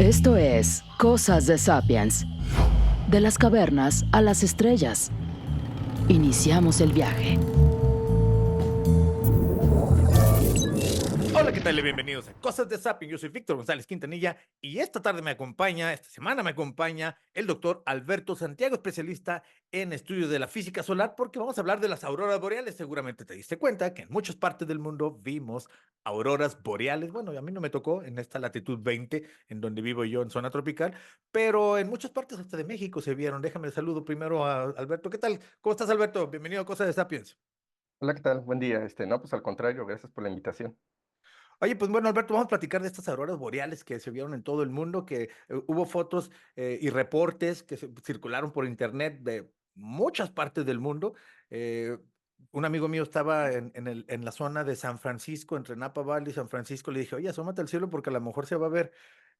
Esto es Cosas de Sapiens. De las cavernas a las estrellas. Iniciamos el viaje. Hola, ¿qué tal? Y bienvenidos a Cosas de Sapiens. Yo soy Víctor González Quintanilla y esta semana me acompaña el doctor Alberto Santiago, especialista en estudios de la física solar, porque vamos a hablar de las auroras boreales. Seguramente te diste cuenta que en muchas partes del mundo vimos auroras boreales. Bueno, a mí no me tocó en esta latitud 20, en donde vivo yo en zona tropical, pero en muchas partes hasta de México se vieron. Déjame saludo primero a Alberto. ¿Qué tal? ¿Cómo estás, Alberto? Bienvenido a Cosas de Sapiens. Hola, ¿qué tal? Buen día. No, pues al contrario, gracias por la invitación. Oye, pues bueno, Alberto, vamos a platicar de estas auroras boreales que se vieron en todo el mundo, que hubo fotos y reportes que circularon por internet de muchas partes del mundo. Eh, un amigo mío estaba en la zona de San Francisco, entre Napa Valley y San Francisco. Le dije, oye, asómate al cielo porque a lo mejor se va a ver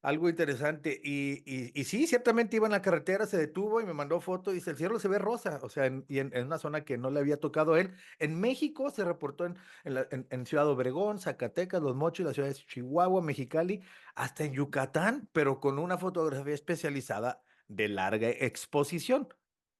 algo interesante. Y sí, ciertamente iba en la carretera, se detuvo y me mandó foto y dice, el cielo se ve rosa, o sea, en una zona que no le había tocado a él. En México se reportó en Ciudad Obregón, Zacatecas, Los Mochis, las ciudades de Chihuahua, Mexicali, hasta en Yucatán, pero con una fotografía especializada de larga exposición.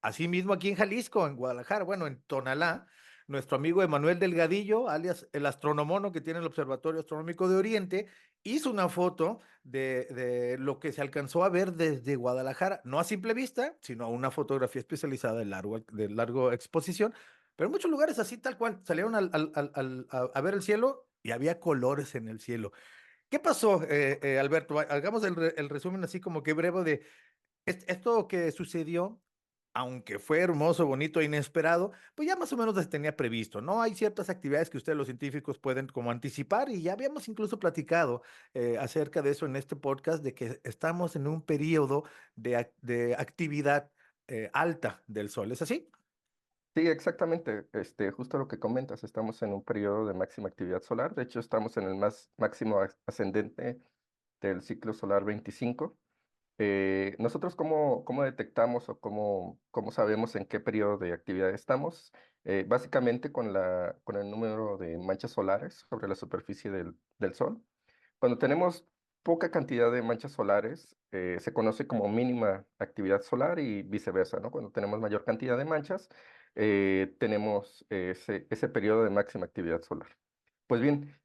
Asimismo, aquí en Jalisco, en Guadalajara, bueno, en Tonalá, nuestro amigo Emanuel Delgadillo, alias el astronomono que tiene el Observatorio Astronómico de Oriente, hizo una foto de lo que se alcanzó a ver desde Guadalajara, no a simple vista, sino una fotografía especializada de largo exposición, pero en muchos lugares así, tal cual, salieron a ver el cielo y había colores en el cielo. ¿Qué pasó, Alberto? Hagamos el resumen así como que breve de esto que sucedió, aunque fue hermoso, bonito e inesperado, pues ya más o menos se tenía previsto, ¿no? Hay ciertas actividades que ustedes los científicos pueden como anticipar y ya habíamos incluso platicado acerca de eso en este podcast, de que estamos en un periodo de actividad alta del Sol. ¿Es así? Sí, exactamente. Justo lo que comentas, estamos en un periodo de máxima actividad solar. De hecho, estamos en el máximo ascendente del ciclo solar 25. Nosotros, ¿cómo detectamos o cómo sabemos en qué periodo de actividad estamos? Básicamente con el número de manchas solares sobre la superficie del Sol. Cuando tenemos poca cantidad de manchas solares, se conoce como mínima actividad solar y viceversa, ¿no? Cuando tenemos mayor cantidad de manchas, tenemos ese periodo de máxima actividad solar. Pues bien,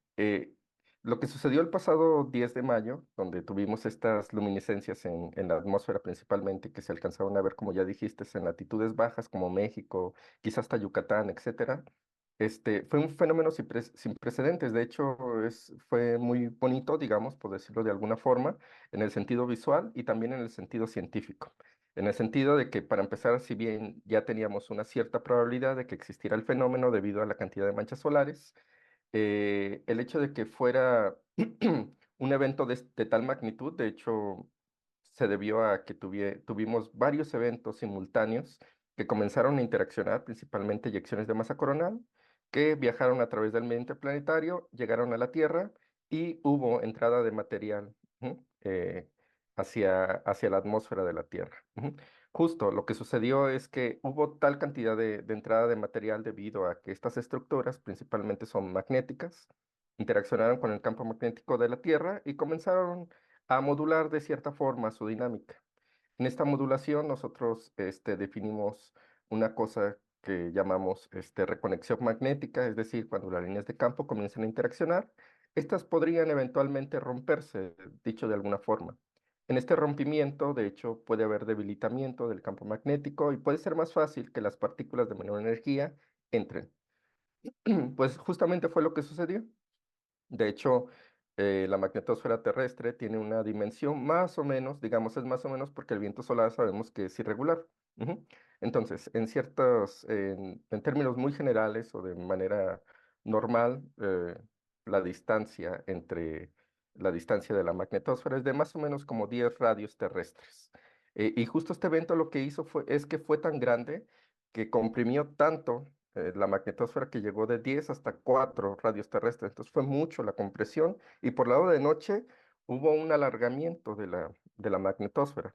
lo que sucedió el pasado 10 de mayo, donde tuvimos estas luminiscencias en la atmósfera principalmente, que se alcanzaron a ver, como ya dijiste, en latitudes bajas como México, quizás hasta Yucatán, etcétera. Fue un fenómeno sin precedentes. De hecho, fue muy bonito, digamos, por decirlo de alguna forma, en el sentido visual y también en el sentido científico. En el sentido de que, para empezar, si bien ya teníamos una cierta probabilidad de que existiera el fenómeno debido a la cantidad de manchas solares, el hecho de que fuera un evento de tal magnitud, de hecho, se debió a que tuvimos varios eventos simultáneos que comenzaron a interaccionar, principalmente eyecciones de masa coronal, que viajaron a través del medio interplanetario, llegaron a la Tierra y hubo entrada de material hacia la atmósfera de la Tierra. Justo lo que sucedió es que hubo tal cantidad de entrada de material debido a que estas estructuras principalmente son magnéticas, interaccionaron con el campo magnético de la Tierra y comenzaron a modular de cierta forma su dinámica. En esta modulación nosotros definimos una cosa que llamamos reconexión magnética, es decir, cuando las líneas de campo comienzan a interaccionar, estas podrían eventualmente romperse, dicho de alguna forma. En este rompimiento, de hecho, puede haber debilitamiento del campo magnético y puede ser más fácil que las partículas de menor energía entren. Pues justamente fue lo que sucedió. De hecho, la magnetosfera terrestre tiene una dimensión más o menos, digamos, es más o menos porque el viento solar sabemos que es irregular. Ujú. Entonces, en términos muy generales o de manera normal, la distancia de la magnetosfera es de más o menos como 10 radios terrestres. Y justo este evento lo que hizo es que fue tan grande que comprimió tanto la magnetosfera, que llegó de 10 hasta 4 radios terrestres. Entonces fue mucho la compresión y por lado de noche hubo un alargamiento de la magnetosfera.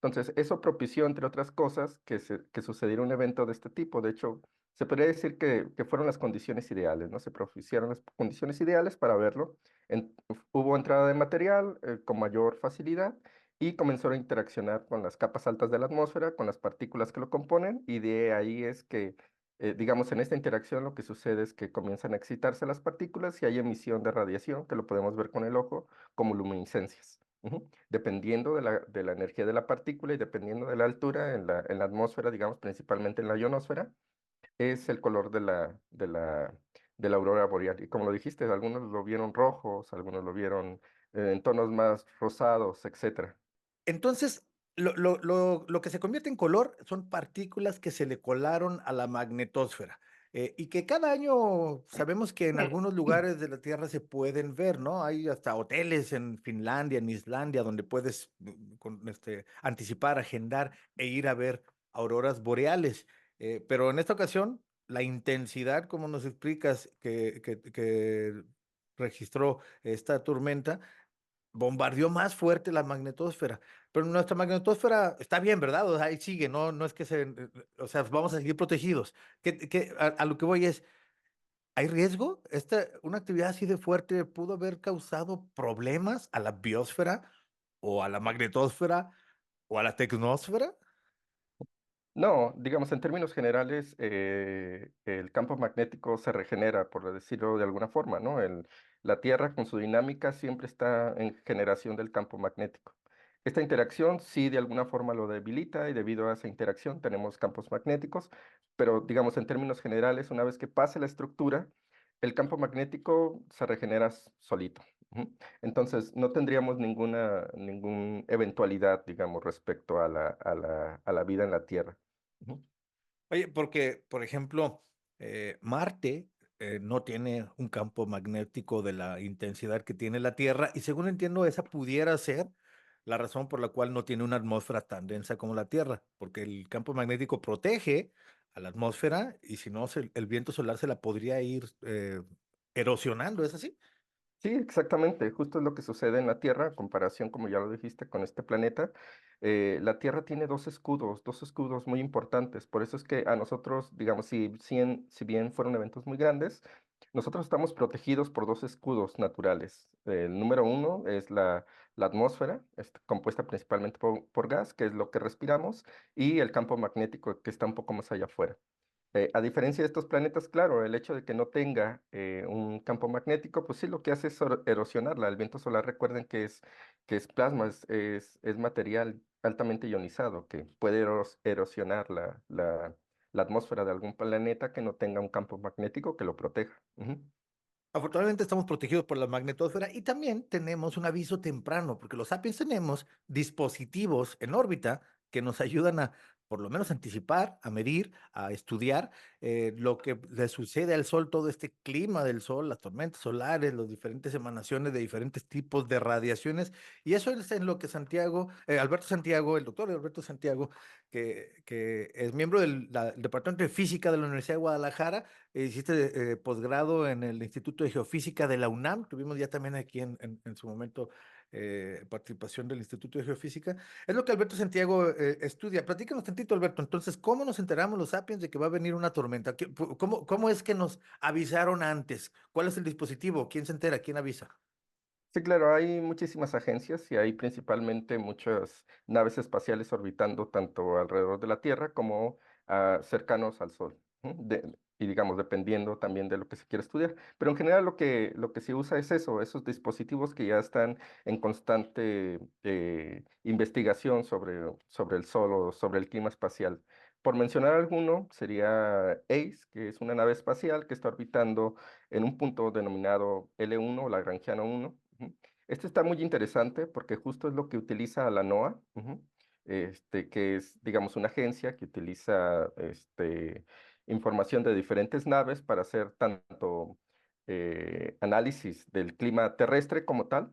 Entonces eso propició, entre otras cosas, que sucediera un evento de este tipo. De hecho, Se podría decir que fueron las condiciones ideales, ¿no? Se propusieron las condiciones ideales para verlo. Hubo entrada de material con mayor facilidad y comenzó a interaccionar con las capas altas de la atmósfera, con las partículas que lo componen, y de ahí es que, digamos, en esta interacción lo que sucede es que comienzan a excitarse las partículas y hay emisión de radiación, que lo podemos ver con el ojo, como luminiscencias. Dependiendo de la energía de la partícula y dependiendo de la altura en la atmósfera, digamos, principalmente en la ionosfera, es el color de la aurora boreal. Y como lo dijiste, algunos lo vieron rojos, algunos lo vieron en tonos más rosados, etcétera. Entonces, lo que se convierte en color son partículas que se le colaron a la magnetosfera, y que cada año sabemos que en algunos lugares de la Tierra se pueden ver, ¿no? Hay hasta hoteles en Finlandia, en Islandia, donde puedes anticipar, agendar e ir a ver auroras boreales. Pero en esta ocasión, la intensidad, como nos explicas, que registró esta tormenta, bombardeó más fuerte la magnetosfera. Pero nuestra magnetosfera está bien, ¿verdad? O sea, ahí sigue, no, no es que o sea, vamos a seguir protegidos. A lo que voy es, ¿hay riesgo? Una actividad así de fuerte pudo haber causado problemas a la biosfera o a la magnetosfera o a la tecnosfera. No, digamos, en términos generales, el campo magnético se regenera, por decirlo de alguna forma, ¿no? La Tierra con su dinámica siempre está en generación del campo magnético. Esta interacción sí de alguna forma lo debilita y debido a esa interacción tenemos campos magnéticos, pero digamos, en términos generales, una vez que pase la estructura, el campo magnético se regenera solito. Ujú. Entonces, no tendríamos ninguna eventualidad, digamos, respecto a a la vida en la Tierra. Ujú. Oye, porque, por ejemplo, Marte no tiene un campo magnético de la intensidad que tiene la Tierra, y según entiendo, esa pudiera ser la razón por la cual no tiene una atmósfera tan densa como la Tierra, porque el campo magnético protege a la atmósfera y si no, el viento solar se la podría ir erosionando, ¿es así? Sí, exactamente. Justo es lo que sucede en la Tierra, en comparación, como ya lo dijiste, con este planeta. La Tierra tiene dos escudos muy importantes. Por eso es que a nosotros, digamos, si bien fueron eventos muy grandes, nosotros estamos protegidos por dos escudos naturales. El número uno es la atmósfera, compuesta principalmente por gas, que es lo que respiramos, y el campo magnético, que está un poco más allá afuera. A diferencia de estos planetas, claro, el hecho de que no tenga un campo magnético, pues sí, lo que hace es erosionarla. El viento solar, recuerden que es plasma, es material altamente ionizado que puede erosionar la atmósfera de algún planeta que no tenga un campo magnético que lo proteja. Ujú. Afortunadamente estamos protegidos por la magnetosfera y también tenemos un aviso temprano, porque los sapiens tenemos dispositivos en órbita que nos ayudan a, por lo menos, anticipar, a medir, a estudiar lo que le sucede al Sol, todo este clima del Sol, las tormentas solares, las diferentes emanaciones de diferentes tipos de radiaciones. Y eso es en lo que Alberto Santiago, el doctor Alberto Santiago, que es miembro del Departamento de Física de la Universidad de Guadalajara. Hiciste posgrado en el Instituto de Geofísica de la UNAM. Tuvimos ya también aquí en su momento participación del Instituto de Geofísica. Es lo que Alberto Santiago estudia. Platícanos tantito, Alberto. Entonces, ¿cómo nos enteramos los sapiens de que va a venir una tormenta? ¿Cómo es que nos avisaron antes? ¿Cuál es el dispositivo? ¿Quién se entera? ¿Quién avisa? Sí, claro, hay muchísimas agencias y hay principalmente muchas naves espaciales orbitando tanto alrededor de la Tierra como cercanos al Sol. Y digamos, dependiendo también de lo que se quiere estudiar. Pero en general lo que se usa es eso, esos dispositivos que ya están en constante investigación sobre el Sol o sobre el clima espacial. Por mencionar alguno, sería ACE, que es una nave espacial que está orbitando en un punto denominado L1 o Lagrangiano 1. Ujú. Este está muy interesante porque justo es lo que utiliza la NOAA, que es, digamos, una agencia que utiliza información de diferentes naves para hacer tanto análisis del clima terrestre como tal,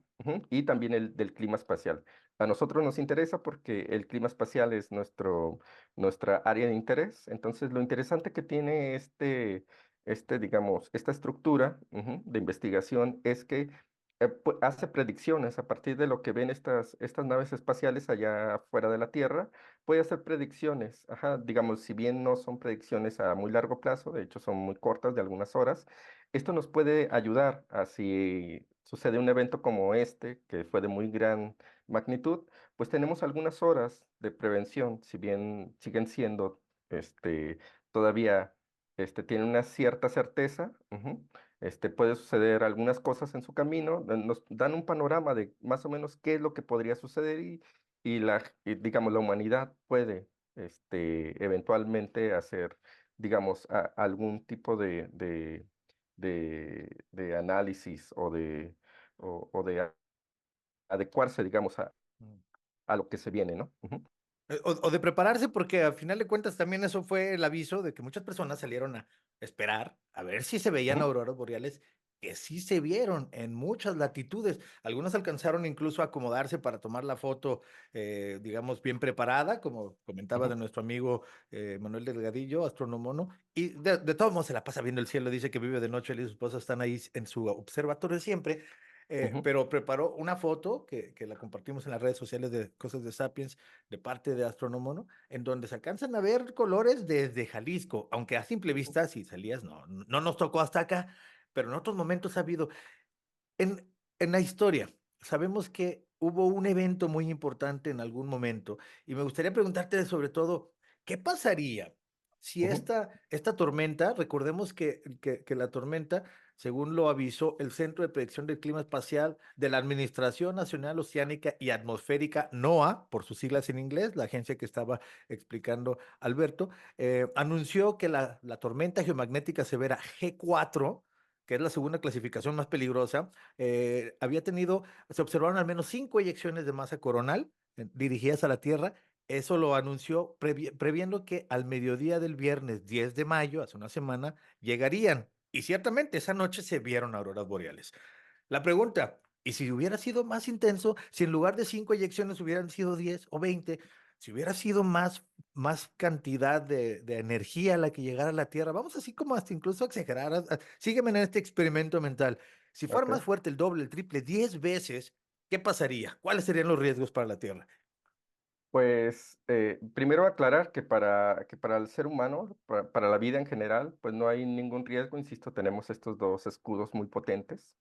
y también el del clima espacial. A nosotros nos interesa porque el clima espacial es nuestra área de interés. Entonces, lo interesante que tiene digamos, esta estructura de investigación es que hace predicciones a partir de lo que ven estas naves espaciales allá fuera de la Tierra, puede hacer predicciones, ajá, digamos, si bien no son predicciones a muy largo plazo, de hecho son muy cortas, de algunas horas, esto nos puede ayudar a si sucede un evento como este, que fue de muy gran magnitud, pues tenemos algunas horas de prevención, si bien siguen siendo, todavía, tienen una cierta certeza, ujú, puede suceder algunas cosas en su camino, nos dan un panorama de más o menos qué es lo que podría suceder y digamos, la humanidad puede, eventualmente hacer, digamos, algún tipo de análisis o de adecuarse, digamos, Mm. a lo que se viene, ¿no? Ujú, O de prepararse, porque al final de cuentas también eso fue el aviso de que muchas personas salieron a esperar a ver si se veían ujú, auroras boreales, que sí se vieron en muchas latitudes. Algunos alcanzaron incluso a acomodarse para tomar la foto, digamos, bien preparada, como comentaba de ujú, nuestro amigo Manuel Delgadillo, astrónomo, ¿no? Y de todos modos se la pasa viendo el cielo, dice que vive de noche, él y su esposa están ahí en su observatorio siempre. ujú. Pero preparó una foto que la compartimos en las redes sociales de Cosas de Sapiens de parte de Astrónomo, ¿no? En donde se alcanzan a ver colores desde Jalisco, aunque a simple vista, si salías, no nos tocó hasta acá, pero en otros momentos ha habido. En la historia, sabemos que hubo un evento muy importante en algún momento y me gustaría preguntarte sobre todo, ¿qué pasaría si Ujú. esta tormenta, recordemos que la tormenta, según lo avisó el Centro de Predicción del Clima Espacial de la Administración Nacional Oceánica y Atmosférica, NOAA, por sus siglas en inglés, la agencia que estaba explicando Alberto, anunció que la tormenta geomagnética severa G4, que es la segunda clasificación más peligrosa, se observaron al menos 5 eyecciones de masa coronal dirigidas a la Tierra. Eso lo anunció previendo que al mediodía del viernes 10 de mayo, hace una semana, llegarían. Y ciertamente esa noche se vieron auroras boreales. La pregunta, ¿y si hubiera sido más intenso, si en lugar de 5 eyecciones hubieran sido 10 o 20, si hubiera sido más cantidad de energía la que llegara a la Tierra? Vamos así como hasta incluso a exagerar. Sígueme en este experimento mental. Si fuera Ok. más fuerte, el doble, el triple, 10 veces, ¿qué pasaría? ¿Cuáles serían los riesgos para la Tierra? Pues primero aclarar que para el ser humano, para la vida en general, pues no hay ningún riesgo, insisto, tenemos estos dos escudos muy potentes.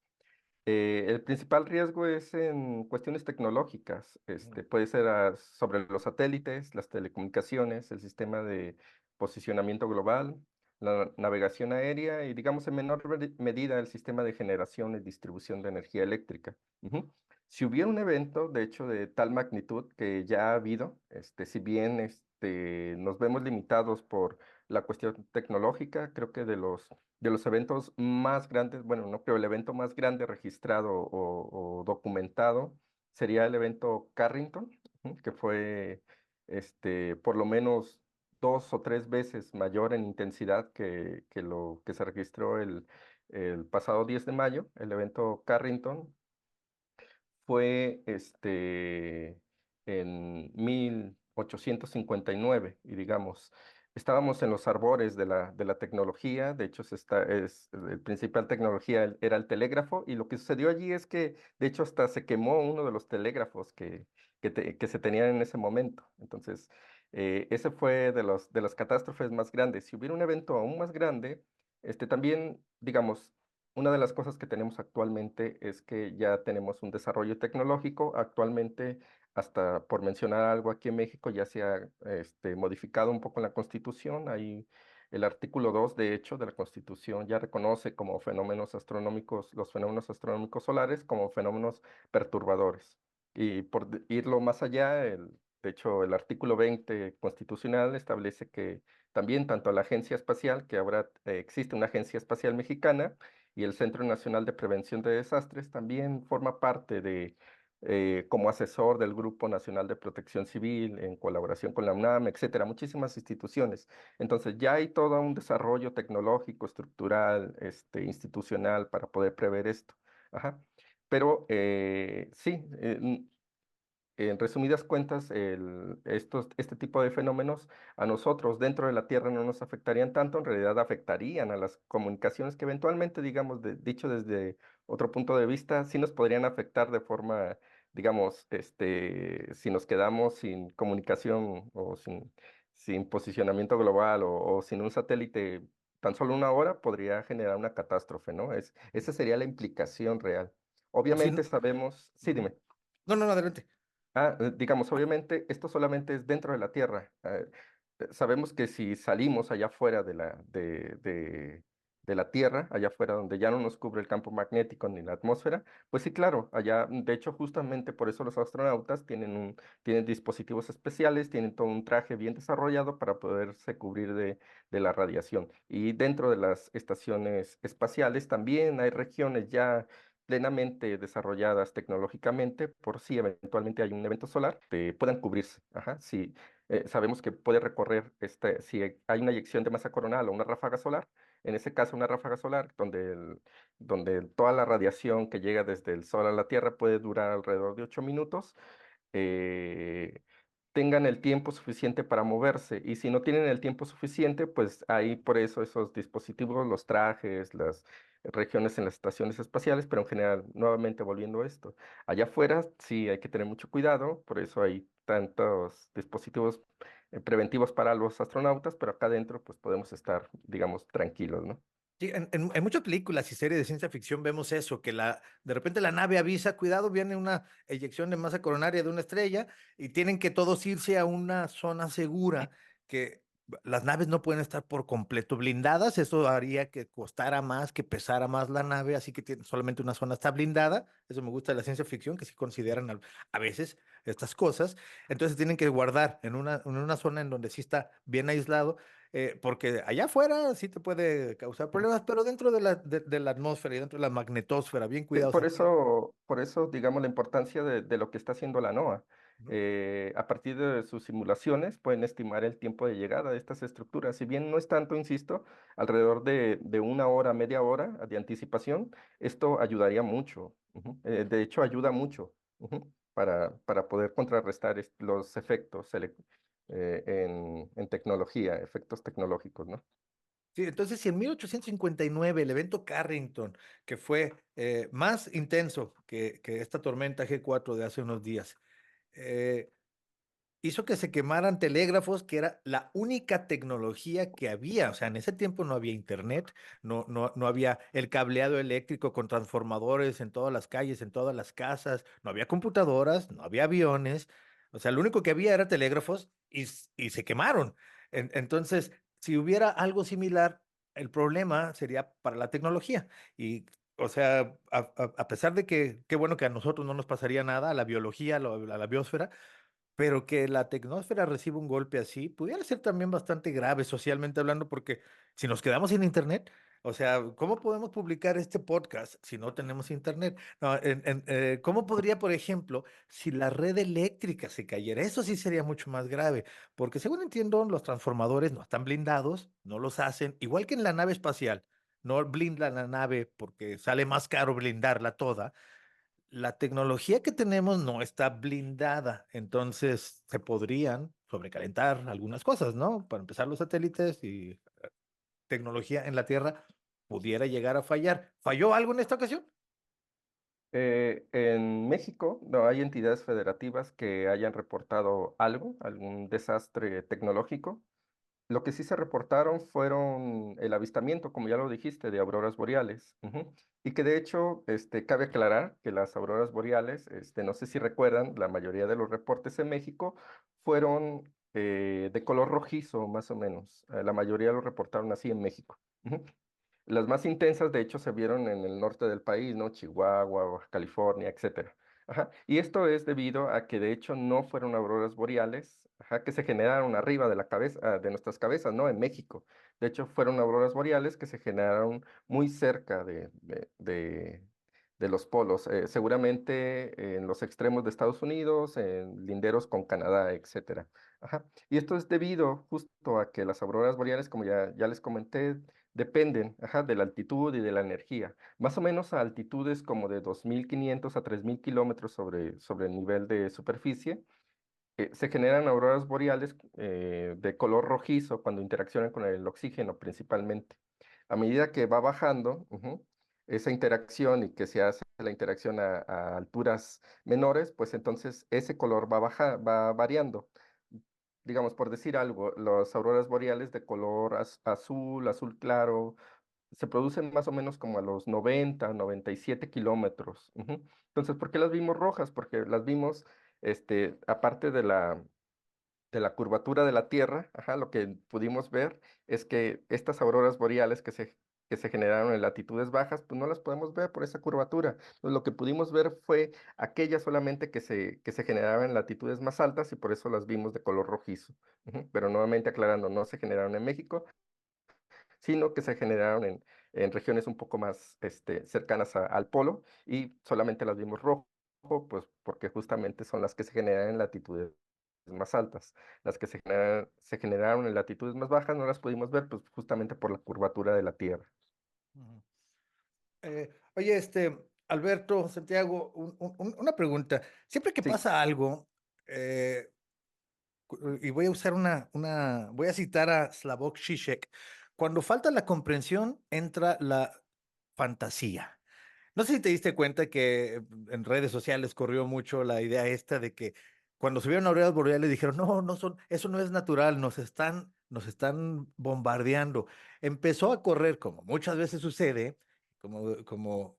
El principal riesgo es en cuestiones tecnológicas, Mm. puede ser sobre los satélites, las telecomunicaciones, el sistema de posicionamiento global, la navegación aérea y, digamos, en menor medida, el sistema de generación y distribución de energía eléctrica. Ujú. Si hubiera un evento, de hecho, de tal magnitud que ya ha habido, si bien nos vemos limitados por la cuestión tecnológica, creo que de los eventos más grandes, bueno, no creo, el evento más grande registrado o documentado sería el evento Carrington, ujú, que fue por lo menos 2 o 3 veces mayor en intensidad que lo que se registró el pasado 10 de mayo. El evento Carrington fue en 1859 y digamos, estábamos en los arbores de la tecnología, de hecho el principal tecnología era el telégrafo y lo que sucedió allí es que de hecho hasta se quemó uno de los telégrafos que se tenían en ese momento. Entonces, ese fue de las catástrofes más grandes. Si hubiera un evento aún más grande, también, digamos, una de las cosas que tenemos actualmente es que ya tenemos un desarrollo tecnológico. Actualmente, hasta por mencionar algo aquí en México, ya se ha modificado un poco la Constitución. Ahí el artículo 2, de hecho, de la Constitución ya reconoce como fenómenos astronómicos, los fenómenos astronómicos solares como fenómenos perturbadores. Y por irlo más allá, de hecho, el artículo 20 constitucional establece que también tanto la Agencia Espacial, que ahora existe una Agencia Espacial Mexicana, y el Centro Nacional de Prevención de Desastres también forma parte como asesor del Grupo Nacional de Protección Civil en colaboración con la UNAM, etcétera, muchísimas instituciones. Entonces ya hay todo un desarrollo tecnológico, estructural, institucional para poder prever esto. Ajá. Pero sí, en resumidas cuentas, este tipo de fenómenos a nosotros dentro de la Tierra no nos afectarían tanto, en realidad afectarían a las comunicaciones que eventualmente, digamos, dicho desde otro punto de vista, sí nos podrían afectar de forma, digamos, si nos quedamos sin comunicación o sin posicionamiento global o sin un satélite tan solo una hora, podría generar una catástrofe, ¿no? Esa sería la implicación real. O si no, Obviamente sabemos, sí, ujú. dime. No, no, no, adelante. Digamos, obviamente, esto solamente es dentro de la Tierra. Sabemos que si salimos allá afuera de la Tierra, allá afuera donde ya no nos cubre el campo magnético ni la atmósfera, pues sí, claro, allá, de hecho, justamente por eso los astronautas tienen dispositivos especiales, tienen todo un traje bien desarrollado para poderse cubrir de la radiación. Y dentro de las estaciones espaciales también hay regiones ya plenamente desarrolladas tecnológicamente, por si eventualmente hay un evento solar, puedan cubrirse. Ajá, si sabemos que puede recorrer, si hay una eyección de masa coronal o una ráfaga solar, en ese caso una ráfaga solar donde toda la radiación que llega desde el Sol a la Tierra puede durar alrededor de 8 minutos, eh, tengan el tiempo suficiente para moverse. Y si no tienen el tiempo suficiente, pues ahí por eso esos dispositivos, los trajes, las regiones en las estaciones espaciales, pero en general, nuevamente volviendo a esto, allá afuera sí hay que tener mucho cuidado, por eso hay tantos dispositivos preventivos para los astronautas, pero acá adentro pues podemos estar, digamos, tranquilos, ¿no? Sí, en muchas películas y series de ciencia ficción vemos eso, que de repente la nave avisa, cuidado, viene una eyección de masa coronaria de una estrella y tienen que todos irse a una zona segura, que las naves no pueden estar por completo blindadas, eso haría que costara más, que pesara más la nave, así que solamente una zona está blindada, eso me gusta de la ciencia ficción, que sí consideran a veces estas cosas, entonces tienen que guardar en una zona en donde sí está bien aislado porque allá afuera sí te puede causar problemas, pero dentro de la atmósfera y dentro de la magnetosfera, bien cuidados. Por eso, digamos, la importancia de lo que está haciendo la NOAA. Ujú. A partir de sus simulaciones pueden estimar el tiempo de llegada de estas estructuras. Si bien no es tanto, insisto, alrededor de una hora, media hora de anticipación, esto ayudaría mucho. Ujú. De hecho, ayuda mucho, ujú, para poder contrarrestar los efectos en tecnología, efectos tecnológicos, ¿no? Sí, entonces, si en 1859 el evento Carrington, que fue más intenso que esta tormenta G4 de hace unos días, eh, hizo que se quemaran telégrafos, que era la única tecnología que había. O sea, en ese tiempo no había internet, no había el cableado eléctrico con transformadores en todas las calles, en todas las casas, no había computadoras, no había aviones. O sea, lo único que había era telégrafos y se quemaron. Entonces, si hubiera algo similar, el problema sería para la tecnología. Y, o sea, a pesar de que, qué bueno que a nosotros no nos pasaría nada, a la biología, a la biosfera, pero que la tecnósfera reciba un golpe así, pudiera ser también bastante grave socialmente hablando, porque si nos quedamos sin internet, o sea, ¿cómo podemos publicar este podcast si no tenemos internet? No, ¿cómo podría, por ejemplo, si la red eléctrica se cayera? Eso sí sería mucho más grave, porque según entiendo, los transformadores no están blindados, no los hacen, igual que en la nave espacial, no blindan la nave porque sale más caro blindarla toda. La tecnología que tenemos no está blindada, entonces se podrían sobrecalentar algunas cosas, ¿no? Para empezar, los satélites y tecnología en la Tierra pudiera llegar a fallar. ¿Falló algo en esta ocasión? En México no hay entidades federativas que hayan reportado algo, algún desastre tecnológico. Lo que sí se reportaron fueron el avistamiento, como ya lo dijiste, de auroras boreales. Ujú. Y que de hecho, cabe aclarar que las auroras boreales, no sé si recuerdan, la mayoría de los reportes en México fueron de color rojizo, más o menos. La mayoría lo reportaron así en México. Ujú. Las más intensas, de hecho, se vieron en el norte del país, ¿no? Chihuahua, Baja California, etcétera. Ajá. Y esto es debido a que, de hecho, no fueron auroras boreales, ajá, que se generaron arriba de la cabeza, de nuestras cabezas, ¿no? En México. De hecho, fueron auroras boreales que se generaron muy cerca de los polos, seguramente en los extremos de Estados Unidos, en linderos con Canadá, etcétera. Ajá. Y esto es debido justo a que las auroras boreales, como ya les comenté, dependen, ajá, de la altitud y de la energía. Más o menos a altitudes como de 2.500 a 3.000 kilómetros sobre el nivel de superficie, se generan auroras boreales de color rojizo cuando interaccionan con el oxígeno principalmente. A medida que va bajando, ujú, esa interacción y que se hace la interacción a alturas menores, pues entonces ese color va variando. Digamos, por decir algo, las auroras boreales de color azul, azul claro, se producen más o menos como a los 90, 97 kilómetros. Ujú. Entonces, ¿por qué las vimos rojas? Porque las vimos, aparte de la curvatura de la Tierra, ajá, lo que pudimos ver es que estas auroras boreales que se generaron en latitudes bajas, pues no las podemos ver por esa curvatura. Entonces, lo que pudimos ver fue aquellas solamente que se generaban en latitudes más altas y por eso las vimos de color rojizo. Ujú. Pero nuevamente aclarando, no se generaron en México, sino que se generaron en regiones un poco más cercanas al polo y solamente las vimos rojo, pues porque justamente son las que se generan en latitudes más altas. Las que se generaron en latitudes más bajas no las pudimos ver, pues justamente por la curvatura de la Tierra. Ujú. Oye, Alberto, Santiago, una pregunta. Siempre que Sí, pasa algo, eh, y voy a usar voy a citar a Slavoj Žižek, cuando falta la comprensión, entra la fantasía. No sé si te diste cuenta que en redes sociales corrió mucho la idea esta de que cuando subieron auroras boreales dijeron, no, no son, eso no es natural, nos están bombardeando. Empezó a correr, como muchas veces sucede, como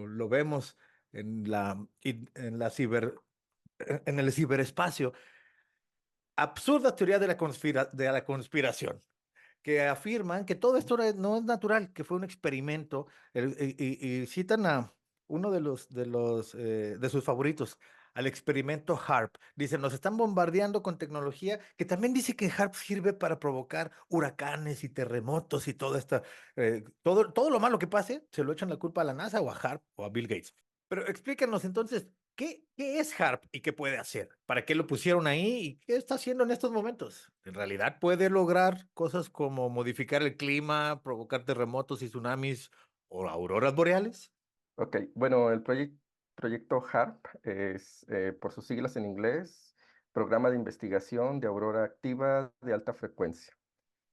lo vemos en el ciberespacio, absurdas teorías de la conspiración que afirman que todo esto no es natural, que fue un experimento, y citan a uno de sus favoritos, al experimento HARP. Dicen, nos están bombardeando con tecnología que también dice que HARP sirve para provocar huracanes y terremotos y todo lo malo que pase, se lo echan la culpa a la NASA o a HARP o a Bill Gates. Pero explícanos entonces, ¿qué es HARP y qué puede hacer? ¿Para qué lo pusieron ahí y qué está haciendo en estos momentos? ¿En realidad puede lograr cosas como modificar el clima, provocar terremotos y tsunamis o auroras boreales? ok. Bueno, el proyecto HARP es, por sus siglas en inglés, Programa de Investigación de Aurora Activa de Alta Frecuencia.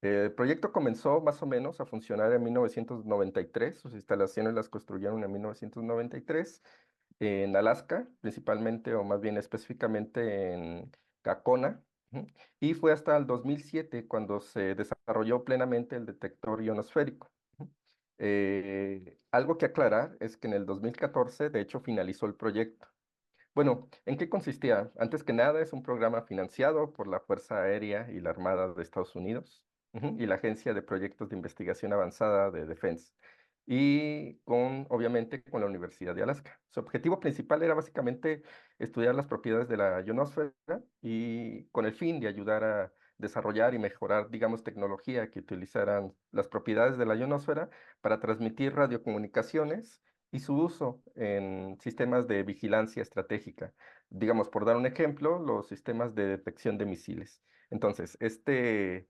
El proyecto comenzó más o menos a funcionar en 1993, sus instalaciones las construyeron en 1993 en Alaska, principalmente o más bien específicamente en Gacona, ujú, y fue hasta el 2007 cuando se desarrolló plenamente el detector ionosférico. Ujú. Algo que aclarar es que en el 2014, de hecho, finalizó el proyecto. Bueno, ¿en qué consistía? Antes que nada, es un programa financiado por la Fuerza Aérea y la Armada de Estados Unidos, ujú, y la Agencia de Proyectos de Investigación Avanzada de Defense, y obviamente, con la Universidad de Alaska. Su objetivo principal era básicamente estudiar las propiedades de la ionosfera y con el fin de ayudar a desarrollar y mejorar, digamos, tecnología que utilizaran las propiedades de la ionosfera para transmitir radiocomunicaciones y su uso en sistemas de vigilancia estratégica. Digamos, por dar un ejemplo, los sistemas de detección de misiles. Entonces, este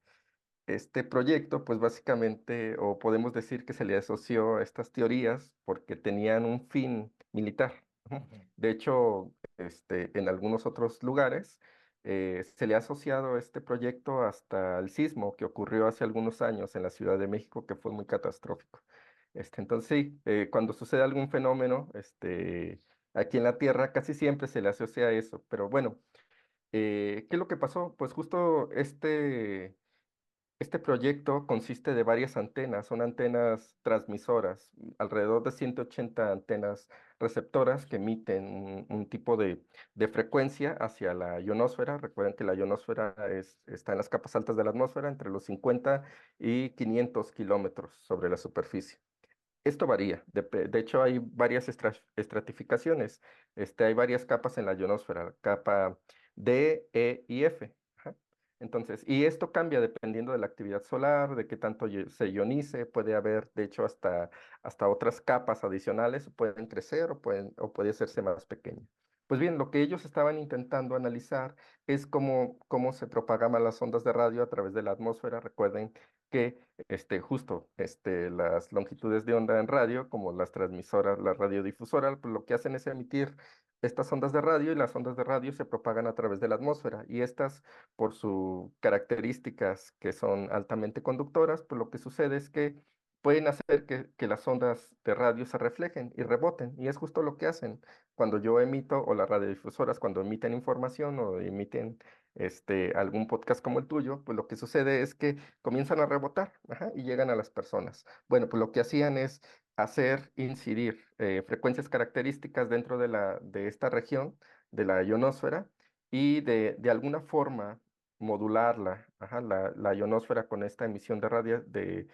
proyecto, pues básicamente, o podemos decir que se le asoció a estas teorías porque tenían un fin militar. Ujú. Ujú. De hecho, en algunos otros lugares se le ha asociado este proyecto hasta el sismo que ocurrió hace algunos años en la Ciudad de México, que fue muy catastrófico. Entonces, sí, cuando sucede algún fenómeno, aquí en la Tierra, casi siempre se le asocia a eso. Pero bueno, ¿qué es lo que pasó? Pues justo este proyecto consiste de varias antenas, son antenas transmisoras, alrededor de 180 antenas receptoras que emiten un tipo de frecuencia hacia la ionosfera. Recuerden que la ionosfera está en las capas altas de la atmósfera, entre los 50 y 500 kilómetros sobre la superficie. Esto varía. De hecho, hay varias estratificaciones. Hay varias capas en la ionosfera, capa D, E y F. Ajá. Entonces, y esto cambia dependiendo de la actividad solar, de qué tanto se ionice. Puede haber, de hecho, hasta otras capas adicionales, pueden crecer o puede hacerse más pequeña. Pues bien, lo que ellos estaban intentando analizar es cómo se propagaban las ondas de radio a través de la atmósfera. Recuerden que justo las longitudes de onda en radio, como las transmisoras, la radiodifusora, pues lo que hacen es emitir estas ondas de radio y las ondas de radio se propagan a través de la atmósfera y estas, por sus características que son altamente conductoras, pues lo que sucede es que pueden hacer que las ondas de radio se reflejen y reboten. Y es justo lo que hacen cuando yo emito, o las radiodifusoras cuando emiten información o emiten algún podcast como el tuyo, pues lo que sucede es que comienzan a rebotar, ajá, y llegan a las personas. Bueno, pues lo que hacían es hacer incidir frecuencias características dentro de esta región, de la ionosfera, y de alguna forma modularla, ajá, la ionosfera con esta emisión de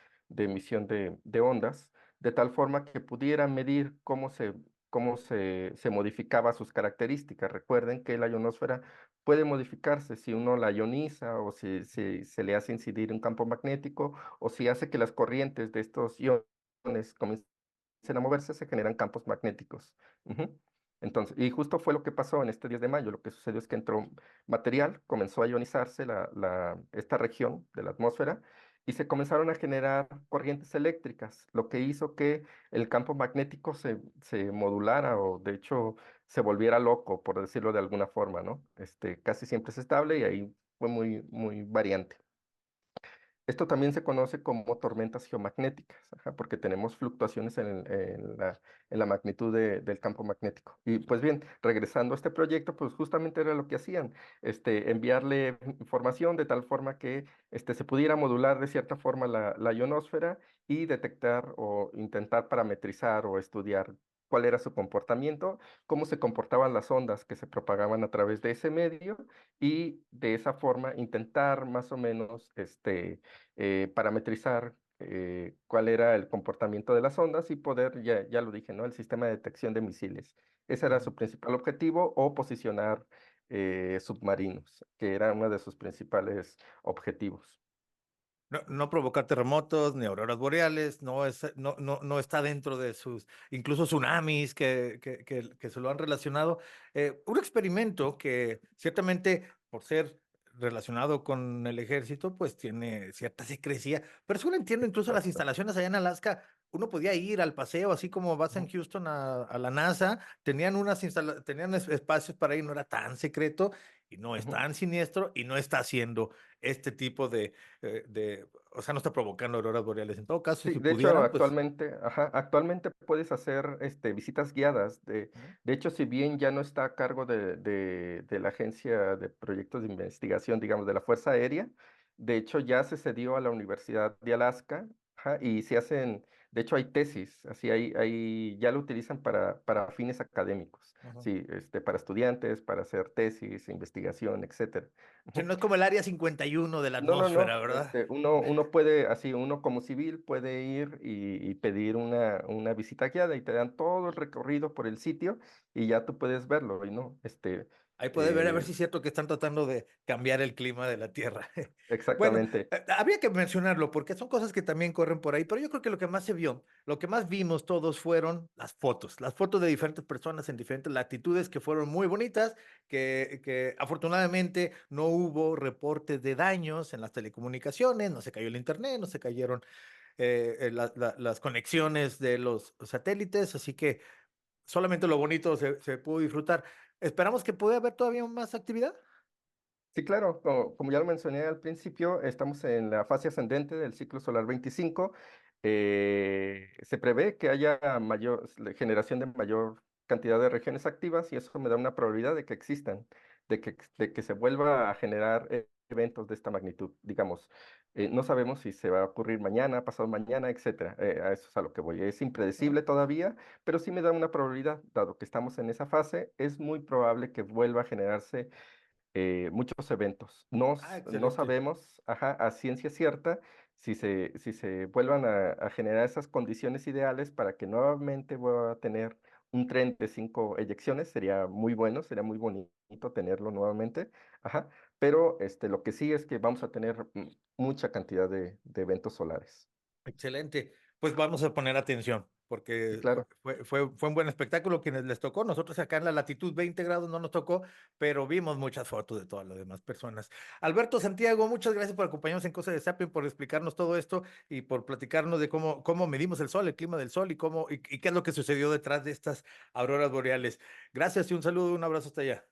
emisión de ondas, de tal forma que pudiera medir cómo se modificaba sus características. Recuerden que la ionosfera puede modificarse si uno la ioniza, o si se le hace incidir un campo magnético, o si hace que las corrientes de estos iones comiencen a moverse, se generan campos magnéticos. Ujú. Entonces, y justo fue lo que pasó en este 10 de mayo. Lo que sucedió es que entró material, comenzó a ionizarse esta región de la atmósfera, y se comenzaron a generar corrientes eléctricas, lo que hizo que el campo magnético se modulara, o de hecho se volviera loco, por decirlo de alguna forma, ¿no? Casi siempre es estable, y ahí fue muy, muy variante. Esto también se conoce como tormentas geomagnéticas, ajá, porque tenemos fluctuaciones en la magnitud del campo magnético. Y pues bien, regresando a este proyecto, pues justamente era lo que hacían, enviarle información de tal forma que se pudiera modular de cierta forma la ionosfera, y detectar o intentar parametrizar o estudiar cuál era su comportamiento, cómo se comportaban las ondas que se propagaban a través de ese medio, y de esa forma intentar más o menos parametrizar cuál era el comportamiento de las ondas, y poder, ya lo dije, ¿no? El sistema de detección de misiles. Ese era Ujú. su principal objetivo, o posicionar submarinos, que era uno de sus principales objetivos. No, no provocar terremotos ni auroras boreales, no está dentro de sus, incluso tsunamis que se lo han relacionado. Un experimento que ciertamente, por ser relacionado con el ejército, pues tiene cierta secrecía, pero según entiendo, incluso las Exacto. instalaciones allá en Alaska, uno podía ir al paseo, así como vas en Ujú. Houston a la NASA, tenían espacios para ir, no era tan secreto y no es Ujú. tan siniestro y no está haciendo este tipo o sea, no está provocando auroras boreales. En todo caso, Sí, si de hecho, pudieran, pues, actualmente puedes hacer visitas guiadas. ¿no? De hecho, si bien ya no está a cargo de la Agencia de Proyectos de Investigación, digamos, de la Fuerza Aérea, de hecho ya se cedió a la Universidad de Alaska, ajá, y se hacen, de hecho hay tesis, así ya lo utilizan para fines académicos, Ujú. sí, para estudiantes, para hacer tesis, investigación, etcétera. Sí, Ujú. no es como el área 51 de la No, no, atmósfera, no. ¿verdad? Uno puede, así, uno como civil puede ir y pedir una visita guiada, y te dan todo el recorrido por el sitio, y ya tú puedes verlo, y no, Ahí puede ver a ver eh, si es cierto que están tratando de cambiar el clima de la Tierra. Bueno, exactamente. habría que mencionarlo porque son cosas que también corren por ahí, pero yo creo que lo que más se vio, lo que más vimos todos fueron las fotos de diferentes personas en diferentes latitudes que fueron muy bonitas, que afortunadamente no hubo reportes de daños en las telecomunicaciones, no se cayó el internet, no se cayeron las conexiones de los satélites, así que solamente lo bonito se pudo disfrutar. Esperamos que pueda haber todavía más actividad. Sí, claro, como ya lo mencioné al principio, estamos en la fase ascendente del ciclo solar 25. Se prevé que haya generación de mayor cantidad de regiones activas, y eso me da una probabilidad de que existan, de que se vuelva a generar eventos de esta magnitud. Digamos, no sabemos si se va a ocurrir mañana, pasado mañana, etcétera. A eso es a lo que voy. Es impredecible todavía, pero sí me da una probabilidad. Dado que estamos en esa fase, es muy probable que vuelva a generarse muchos eventos. Ah, No excelente. sabemos, ajá, a ciencia cierta, si se vuelvan a generar esas condiciones ideales para que nuevamente vuelva a tener un tren de 5 eyecciones. Sería muy bueno, sería muy bonito tenerlo nuevamente, ajá, pero lo que sí es que vamos a tener mucha cantidad de eventos solares. Excelente. Pues vamos a poner atención, Sí, porque claro. fue un buen espectáculo quienes les tocó. Nosotros acá en la latitud 20 grados no nos tocó, pero vimos muchas fotos de todas las demás personas. Alberto Santiago, muchas gracias por acompañarnos en Cosas de Sapien, por explicarnos todo esto y por platicarnos de cómo medimos el sol, el clima del sol y qué es lo que sucedió detrás de estas auroras boreales. Gracias y un saludo, un abrazo hasta allá.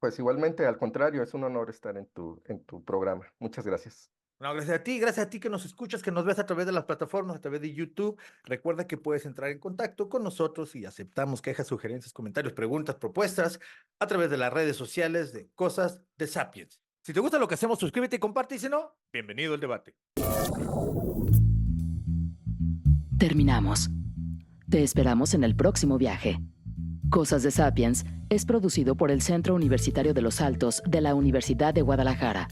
Pues igualmente, al contrario, es un honor estar en tu programa. Muchas gracias. No, gracias a ti que nos escuchas, que nos ves a través de las plataformas, a través de YouTube. Recuerda que puedes entrar en contacto con nosotros y aceptamos quejas, sugerencias, comentarios, preguntas, propuestas a través de las redes sociales de Cosas de Sapiens. Si te gusta lo que hacemos, suscríbete y comparte, y si no, bienvenido al debate. Terminamos. Te esperamos en el próximo viaje. Cosas de Sapiens es producido por el Centro Universitario de los Altos de la Universidad de Guadalajara.